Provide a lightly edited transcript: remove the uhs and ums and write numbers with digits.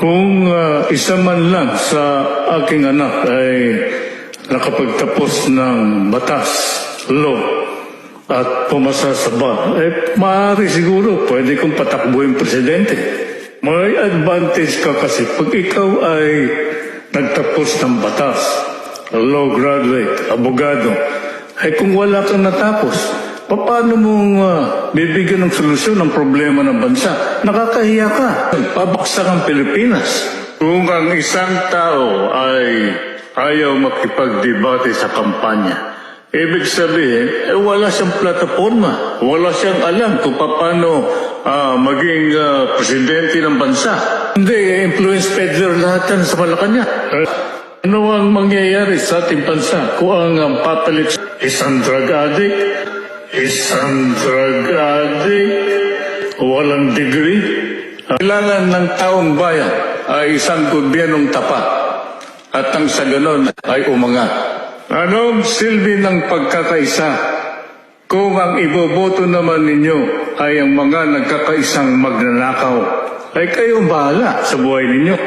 Kung isa man lang sa aking anak ay nakapagtapos ng batas, law, at pumasa sa bar, maaari siguro pwede kong patakbuhin presidente. May advantage ka kasi pag ikaw ay nagtapos ng batas, law graduate, abogado, ay kung wala kang natapos, paano mong bibigyan ng solusyon ng problema ng bansa? Nakakahiya ka. Pabaksak ang Pilipinas. Kung ang isang tao ay ayaw makipagdebate sa kampanya, ibig sabihin, wala siyang plataforma. Wala siyang alam kung paano maging presidente ng bansa. Hindi, influence peddler lahat yan sa Malacanang. Ano ang mangyayari sa ating bansa kung ang papalit isang drug addict, walang degree? Kailangan ng taong bayan ay isang gobyernong tapat at ang sa ganon ay umangat. Anong silbi ng pagkakaisa kung ang iboboto naman ninyo ay ang mga nagkakaisang magnanakaw? Ay kayong bahala sa buhay ninyo.